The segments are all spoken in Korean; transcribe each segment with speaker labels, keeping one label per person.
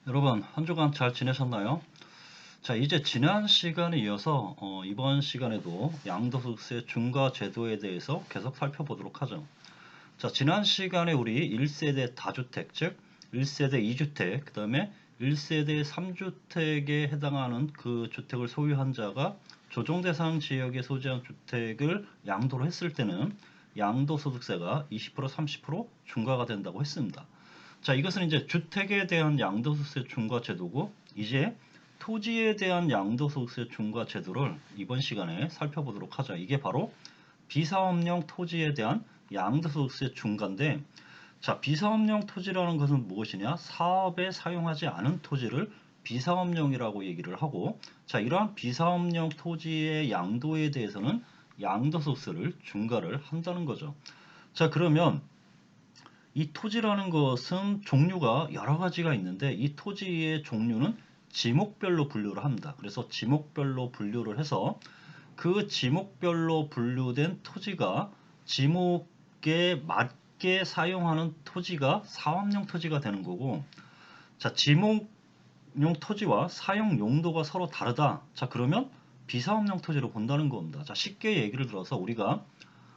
Speaker 1: 여러분, 한 주간 잘 지내셨나요? 자, 이제 지난 시간에 이어서 이번 시간에도 양도소득세 중과 제도에 대해서 계속 살펴보도록 하죠. 자, 지난 시간에 우리 1세대 다주택, 즉 1세대 2주택, 그 다음에 1세대 3주택에 해당하는 그 주택을 소유한 자가 조정대상 지역에 소지한 주택을 양도를 했을 때는 양도소득세가 20% 30% 중과가 된다고 했습니다. 자, 이것은 이제 주택에 대한 양도소득세 중과 제도고, 이제 토지에 대한 양도소득세 중과 제도를 이번 시간에 살펴보도록 하죠. 이게 바로 비사업용 토지에 대한 양도소득세 중과인데, 자, 비사업용 토지라는 것은 무엇이냐? 사업에 사용하지 않은 토지를 비사업용이라고 얘기를 하고, 자, 이러한 비사업용 토지의 양도에 대해서는 양도소득세를 중과를 한다는 거죠. 자, 그러면 이 토지라는 것은 종류가 여러 가지가 있는데, 이 토지의 종류는 지목별로 분류를 합니다. 그래서 지목별로 분류를 해서 그 지목별로 분류된 토지가 지목에 맞게 사용하는 토지가 사업용 토지가 되는 거고, 자, 지목용 토지와 사용 용도가 서로 다르다. 자, 그러면 비사업용 토지로 본다는 겁니다. 자, 쉽게 얘기를 들어서 우리가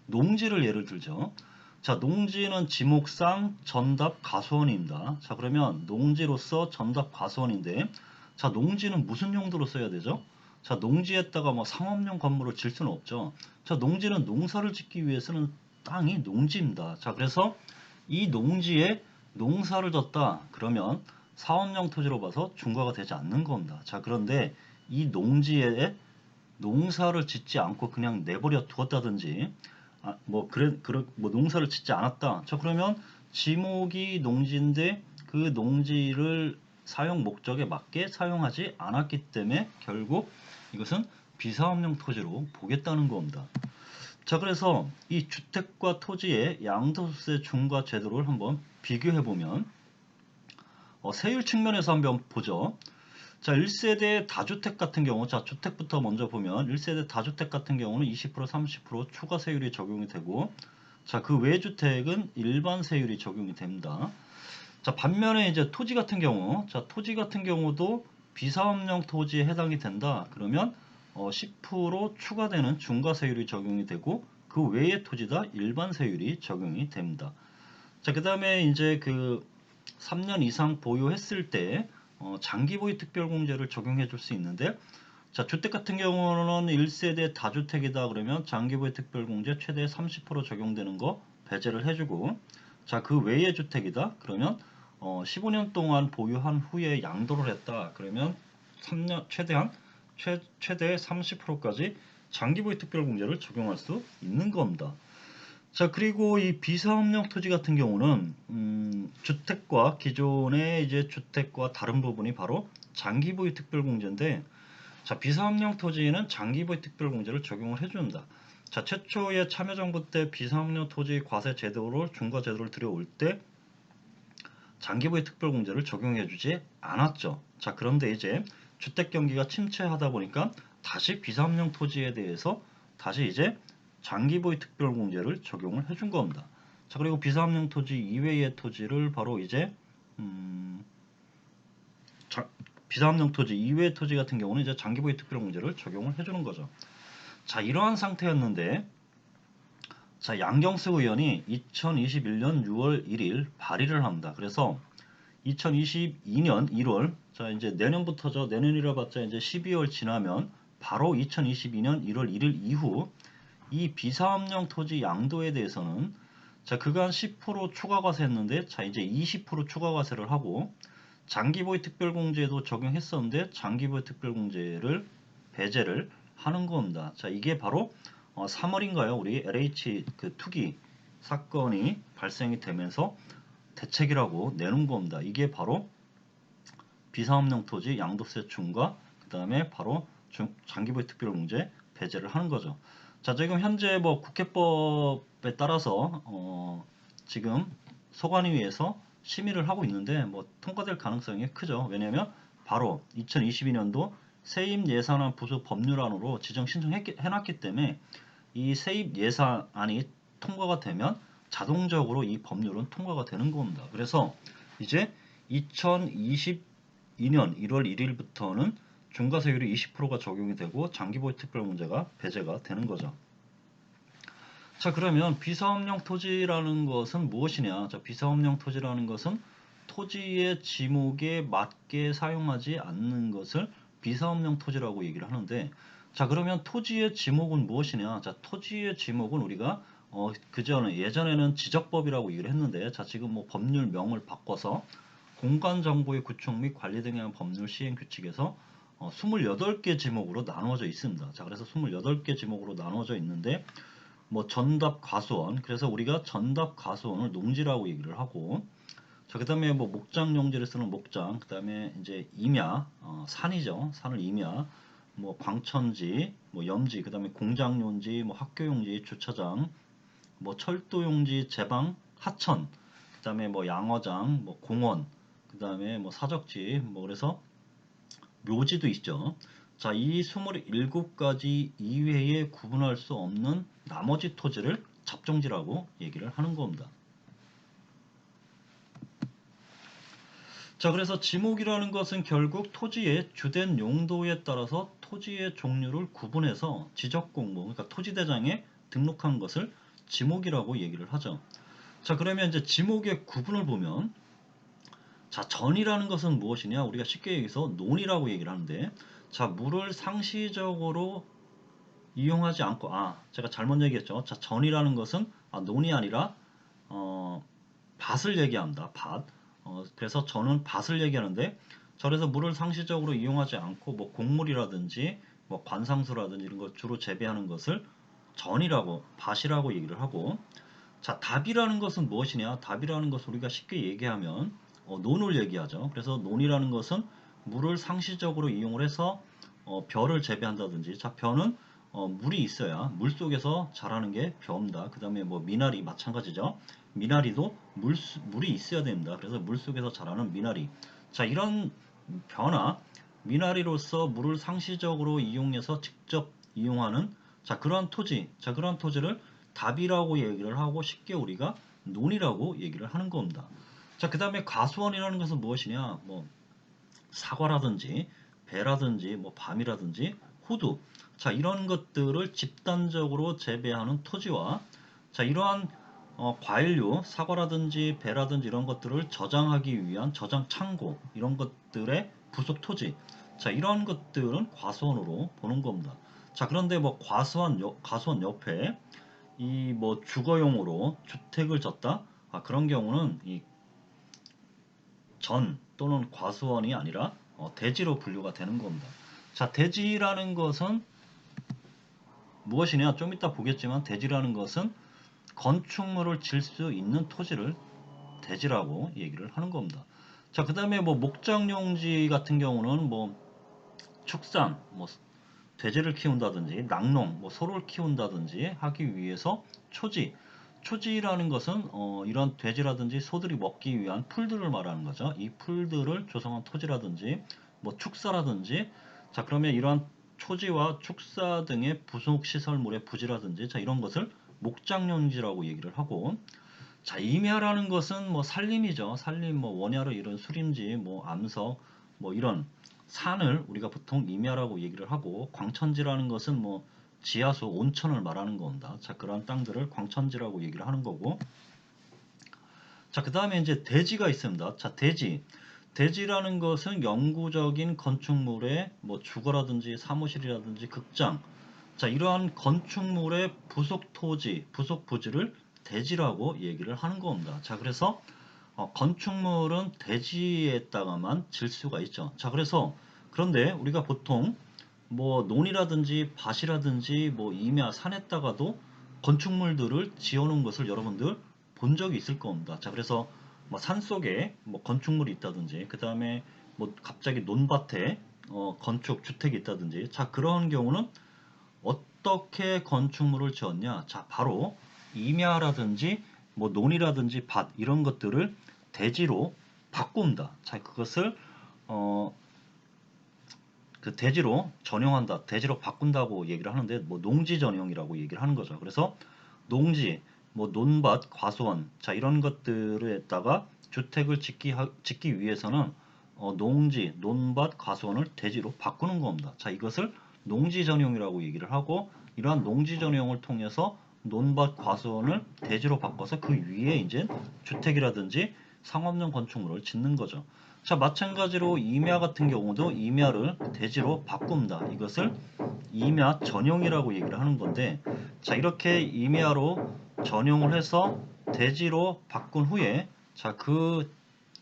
Speaker 1: 농지를 예를 들죠. 자, 농지는 지목상 전답 과수원입니다. 자, 그러면 농지로서 전답 과수원인데, 자, 농지는 무슨 용도로 써야 되죠? 자, 농지에다가 뭐 상업용 건물을 질 수는 없죠. 자, 농지는 농사를 짓기 위해서는 땅이 농지입니다. 자, 그래서 이 농지에 농사를 졌다. 그러면 사업용 토지로 봐서 중과가 되지 않는 겁니다. 자, 그런데 이 농지에 농사를 짓지 않고 그냥 내버려 두었다든지, 뭐 농사를 짓지 않았다. 자, 그러면 지목이 농지인데 그 농지를 사용 목적에 맞게 사용하지 않았기 때문에 결국 이것은 비사업용 토지로 보겠다는 겁니다. 자, 그래서 이 주택과 토지의 양도소득세 중과 제도를 한번 비교해 보면 세율 측면에서 한번 보죠. 자, 1세대 다주택 같은 경우, 자, 주택부터 먼저 보면 1세대 다주택 같은 경우는 20% 30% 추가 세율이 적용이 되고, 자, 그 외 주택은 일반 세율이 적용이 됩니다. 자, 반면에 이제 토지 같은 경우, 자, 토지 같은 경우도 비사업용 토지에 해당이 된다. 그러면 10% 추가되는 중과 세율이 적용이 되고, 그 외의 토지다 일반 세율이 적용이 됩니다. 자, 그 다음에 이제 그 3년 이상 보유했을 때 장기 보유 특별공제를 적용해 줄 수 있는데, 자, 주택 같은 경우는 1세대 다주택이다 그러면 장기 보유 특별공제 최대 30% 적용되는 거 배제를 해주고, 자, 그 외의 주택이다 그러면 15년 동안 보유한 후에 양도를 했다 그러면 3년 최대 30%까지 장기 보유 특별공제를 적용할 수 있는 겁니다. 자, 그리고 이 비사업용 토지 같은 경우는 주택과 기존의 이제 주택과 다른 부분이 바로 장기 보유 특별공제인데, 자, 비사업용 토지에는 장기 보유 특별공제를 적용을 해줍니다. 자, 최초의 참여정부 때 비사업용 토지 과세 제도를 중과 제도를 들여올 때 장기 보유 특별공제를 적용해주지 않았죠. 자, 그런데 이제 주택 경기가 침체하다 보니까 다시 비사업용 토지에 대해서 다시 이제 장기 보유 특별공제를 적용을 해준 겁니다. 자, 그리고 비사업용 토지 이외의 토지를 바로 이제 비사업용 토지 이외의 토지 같은 경우는 이제 장기 보유 특별공제를 적용을 해주는 거죠. 자, 이러한 상태였는데, 자, 양경숙 의원이 2021년 6월 1일 발의를 합니다. 그래서 2022년 1월, 자, 이제 내년부터죠. 내년이라 봤자 이제 12월 지나면 바로 2022년 1월 1일 이후 이 비사업용 토지 양도에 대해서는, 자, 그간 10% 추가과세 했는데, 자, 이제 20% 추가과세를 하고, 장기보유 특별공제도 적용했었는데, 장기보유 특별공제를 배제를 하는 겁니다. 자, 이게 바로 3월인가요? 우리 LH 그 투기 사건이 발생이 되면서 대책이라고 내놓은 겁니다. 이게 바로 비사업용 토지 양도세 중과 그 다음에 바로 장기보유 특별공제 배제를 하는 거죠. 자, 지금 현재 뭐 국회법에 따라서 지금 소관위에서 심의를 하고 있는데 뭐 통과될 가능성이 크죠. 왜냐하면 바로 2022년도 세입 예산안 부수 법률안으로 지정 신청해놨기 때문에 이 세입 예산안이 통과가 되면 자동적으로 이 법률은 통과가 되는 겁니다. 그래서 이제 2022 2022년 1월 1일부터는 중과세율이 20%가 적용이 되고 장기보유 특별공제가 배제가 되는 거죠. 자, 그러면 비사업용 토지라는 것은 무엇이냐? 자, 비사업용 토지라는 것은 토지의 지목에 맞게 사용하지 않는 것을 비사업용 토지라고 얘기를 하는데, 자, 그러면 토지의 지목은 무엇이냐? 자, 토지의 지목은 우리가 예전에는 지적법이라고 얘기를 했는데, 자, 지금 뭐 법률명을 바꿔서 공간정보의 구축 및 관리 등에 의한 법률 시행 규칙에서 28개 지목으로 나누어져 있습니다. 자, 그래서 28개 지목으로 나누어져 있는데, 뭐 전답 과수원, 그래서 우리가 전답 과수원을 농지라고 얘기를 하고, 자, 그다음에 뭐 목장 용지를 쓰는 목장, 그다음에 이제 임야, 산이죠. 산을 임야, 뭐 광천지, 뭐 염지, 그다음에 공장 용지, 뭐 학교 용지, 주차장, 뭐 철도 용지, 제방, 하천, 그다음에 뭐 양어장, 뭐 공원, 그다음에 뭐 사적지, 뭐 그래서 묘지도 있죠. 자, 이 27가지 이외에 구분할 수 없는 나머지 토지를 잡종지라고 얘기를 하는 겁니다. 자, 그래서 지목이라는 것은 결국 토지의 주된 용도에 따라서 토지의 종류를 구분해서 지적공모, 그러니까 토지대장에 등록한 것을 지목이라고 얘기를 하죠. 자, 그러면 이제 지목의 구분을 보면, 자, 전이라는 것은 무엇이냐? 우리가 쉽게 얘기해서 논이라고 얘기를 하는데, 자, 물을 상시적으로 이용하지 않고, 제가 잘못 얘기했죠. 자, 전이라는 것은 논이 아니라 밭을 얘기합니다. 밭. 그래서 저는 밭을 얘기하는데, 절에서 물을 상시적으로 이용하지 않고 뭐 곡물이라든지 뭐 관상수라든지 이런 걸 주로 재배하는 것을 전이라고, 밭이라고 얘기를 하고, 자, 답이라는 것은 무엇이냐? 답이라는 것을 우리가 쉽게 얘기하면 논을 얘기하죠. 그래서 논이라는 것은 물을 상시적으로 이용을 해서 벼를 재배한다든지, 자, 벼는 물이 있어야 물 속에서 자라는 게 벼입니다. 그 다음에 뭐 미나리 마찬가지죠. 미나리도 물이 있어야 됩니다. 그래서 물 속에서 자라는 미나리. 자, 이런 벼나 미나리로서 물을 상시적으로 이용해서 직접 이용하는, 자, 그러한 토지, 자, 그러한 토지를 답이라고 얘기를 하고 쉽게 우리가 논이라고 얘기를 하는 겁니다. 자, 그 다음에 과수원이라는 것은 무엇이냐? 뭐 사과라든지 배라든지 뭐 밤이라든지 호두, 자, 이런 것들을 집단적으로 재배하는 토지와, 자, 이러한 과일류 사과라든지 배라든지 이런 것들을 저장하기 위한 저장 창고, 이런 것들의 부속 토지, 자, 이런 것들은 과수원으로 보는 겁니다. 자, 그런데 뭐 과수원 옆에 이 뭐 주거용으로 주택을 졌다, 그런 경우는 이 전 또는 과수원이 아니라 대지로 분류가 되는 겁니다. 자, 대지라는 것은 무엇이냐? 좀 이따 보겠지만 대지라는 것은 건축물을 질 수 있는 토지를 대지라고 얘기를 하는 겁니다. 자, 그 다음에 뭐 목장용지 같은 경우는 뭐 축산, 뭐 돼지를 키운다든지 낙농, 뭐 소를 키운다든지 하기 위해서 초지라는 것은 이런 돼지라든지 소들이 먹기 위한 풀들을 말하는 거죠. 이 풀들을 조성한 토지라든지 뭐 축사라든지, 자, 그러면 이러한 초지와 축사 등의 부속 시설물의 부지라든지, 자, 이런 것을 목장용지라고 얘기를 하고, 자, 임야라는 것은 뭐 산림이죠. 산림, 뭐 원야로 이룬 수림지, 뭐 암석, 뭐 이런 산을 우리가 보통 임야라고 얘기를 하고, 광천지라는 것은 뭐 지하수, 온천을 말하는 겁니다. 자, 그러한 땅들을 광천지라고 얘기를 하는 거고, 자, 그 다음에 이제 대지가 있습니다. 자, 대지라는 것은 영구적인 건축물의 뭐 주거라든지 사무실이라든지 극장, 자, 이러한 건축물의 부속 토지, 부속 부지를 대지라고 얘기를 하는 겁니다. 자, 그래서 건축물은 대지에다가만 질 수가 있죠. 자, 그래서 그런데 우리가 보통 뭐 논이라든지 밭이라든지 뭐 임야, 산에다가도 건축물들을 지어놓은 것을 여러분들 본 적이 있을 겁니다. 자, 그래서 뭐 산속에 뭐 건축물이 있다든지, 그 다음에 뭐 갑자기 논밭에 건축 주택이 있다든지, 자, 그런 경우는 어떻게 건축물을 지었냐? 자, 바로 임야라든지 뭐 논이라든지 밭 이런 것들을 대지로 바꾼다. 자, 그것을 그 대지로 전용한다, 대지로 바꾼다고 얘기를 하는데, 뭐 농지 전용이라고 얘기를 하는 거죠. 그래서 농지, 뭐 논밭, 과수원, 자, 이런 것들에다가 주택을 짓기 위해서는 농지, 논밭, 과수원을 대지로 바꾸는 겁니다. 자, 이것을 농지 전용이라고 얘기를 하고, 이러한 농지 전용을 통해서 논밭, 과수원을 대지로 바꿔서 그 위에 이제 주택이라든지 상업용 건축물을 짓는 거죠. 자, 마찬가지로 임야 같은 경우도 임야를 대지로 바꿉니다. 이것을 임야 전용이라고 얘기를 하는 건데, 자, 이렇게 임야로 전용을 해서 대지로 바꾼 후에, 자, 그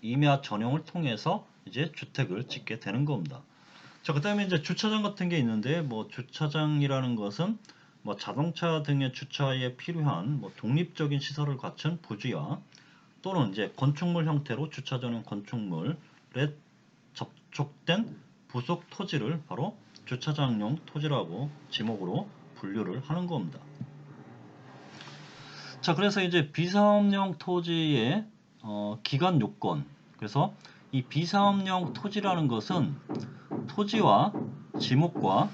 Speaker 1: 임야 전용을 통해서 이제 주택을 짓게 되는 겁니다. 자, 그 다음에 이제 주차장 같은 게 있는데, 뭐 주차장이라는 것은 뭐 자동차 등의 주차에 필요한 뭐 독립적인 시설을 갖춘 부지와, 또는 이제 건축물 형태로 주차 전용 건축물에 접촉된 부속 토지를 바로 주차장용 토지라고 지목으로 분류를 하는 겁니다. 자, 그래서 이제 비사업용 토지의 기간 요건. 그래서 이 비사업용 토지라는 것은 토지와 지목과